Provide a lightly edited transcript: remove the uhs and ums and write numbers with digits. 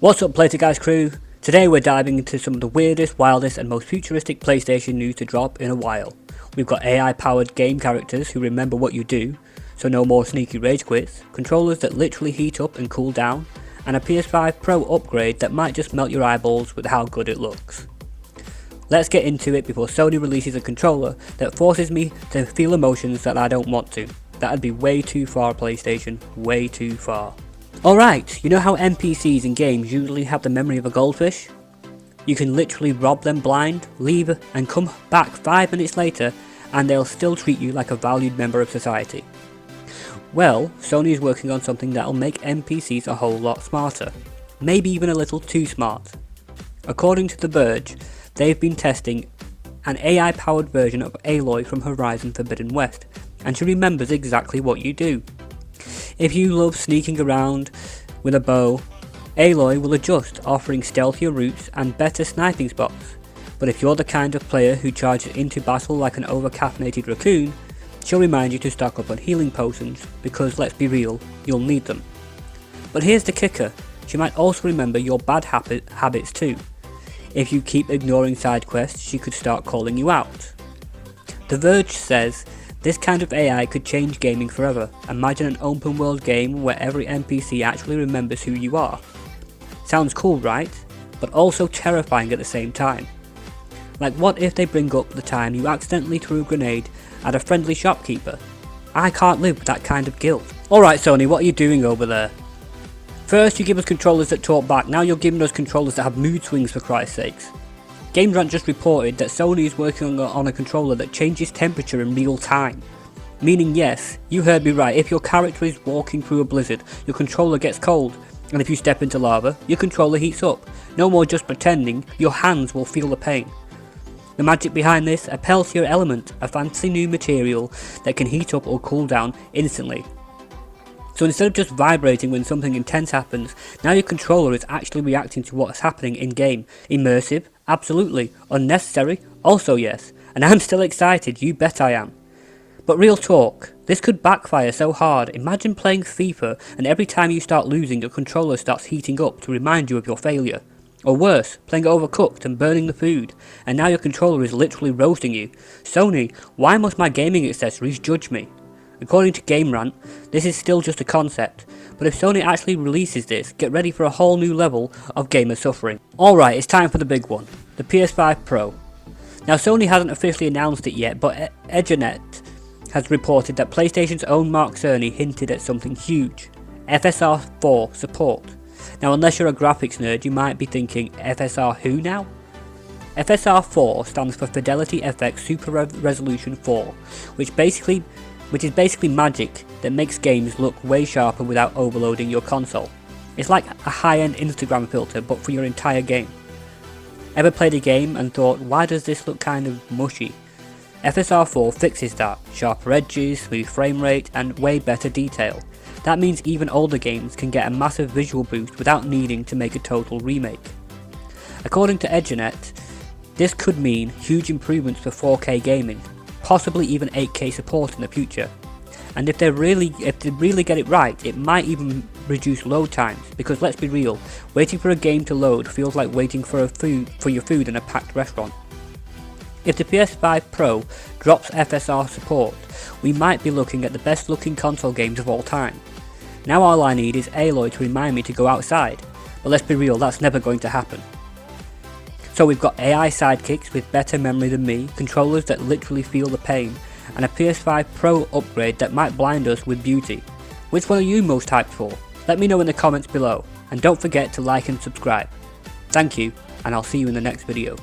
What's up PlayToGuys crew? Today we're diving into some of the weirdest, wildest and most futuristic PlayStation news to drop in a while. We've got AI powered game characters who remember what you do, so no more sneaky rage quits, controllers that literally heat up and cool down, and a PS5 Pro upgrade that might just melt your eyeballs with how good it looks. Let's get into it before Sony releases a controller that forces me to feel emotions that I don't want to. That'd be way too far, PlayStation, way too far. Alright, you know how NPCs in games usually have the memory of a goldfish? You can literally rob them blind, leave and come back 5 minutes later and they'll still treat you like a valued member of society. Well, Sony is working on something that'll make NPCs a whole lot smarter. Maybe even a little too smart. According to The Verge, they've been testing an AI powered version of Aloy from Horizon Forbidden West, and she remembers exactly what you do. If you love sneaking around with a bow, Aloy will adjust, offering stealthier routes and better sniping spots. But if you're the kind of player who charges into battle like an over-caffeinated raccoon, she'll remind you to stock up on healing potions, because let's be real, you'll need them. But here's the kicker, she might also remember your bad habits too. If you keep ignoring side quests, she could start calling you out. The Verge says, this kind of AI could change gaming forever. Imagine an open world game where every NPC actually remembers who you are. Sounds cool, right? But also terrifying at the same time. Like, what if they bring up the time you accidentally threw a grenade at a friendly shopkeeper? I can't live with that kind of guilt. Alright Sony, what are you doing over there? First you give us controllers that talk back, now you're giving us controllers that have mood swings, for Christ's sakes. GameRant just reported that Sony is working on a controller that changes temperature in real time. Meaning, yes, you heard me right, if your character is walking through a blizzard, your controller gets cold, and if you step into lava, your controller heats up. No more just pretending, your hands will feel the pain. The magic behind this, a Peltier element, a fancy new material that can heat up or cool down instantly. So instead of just vibrating when something intense happens, now your controller is actually reacting to what's happening in game. Immersive? Absolutely. Unnecessary? Also yes. And I'm still excited, you bet I am. But real talk, this could backfire so hard. Imagine playing FIFA and every time you start losing, your controller starts heating up to remind you of your failure. Or worse, playing Overcooked and burning the food, and now your controller is literally roasting you. Sony, why must my gaming accessories judge me? According to GameRant, this is still just a concept, but if Sony actually releases this, get ready for a whole new level of gamer suffering. Alright, it's time for the big one, the PS5 Pro. Now Sony hasn't officially announced it yet, but Edgernet has reported that PlayStation's own Mark Cerny hinted at something huge, FSR 4 support. Now unless you're a graphics nerd, you might be thinking, FSR who now? FSR 4 stands for Fidelity FX Super Resolution 4, which is basically magic that makes games look way sharper without overloading your console. It's like a high-end Instagram filter but for your entire game. Ever played a game and thought, why does this look kind of mushy? FSR 4 fixes that, sharper edges, smooth frame rate and way better detail. That means even older games can get a massive visual boost without needing to make a total remake. According to Edgernet, this could mean huge improvements for 4K gaming, possibly even 8K support in the future. And if they really get it right, it might even reduce load times, because let's be real, waiting for a game to load feels like waiting for your food in a packed restaurant. If the PS5 Pro drops FSR support, we might be looking at the best looking console games of all time. Now all I need is Aloy to remind me to go outside, but let's be real, that's never going to happen. So we've got AI sidekicks with better memory than me, controllers that literally feel the pain, and a PS5 Pro upgrade that might blind us with beauty. Which one are you most hyped for? Let me know in the comments below, and don't forget to like and subscribe. Thank you, and I'll see you in the next video.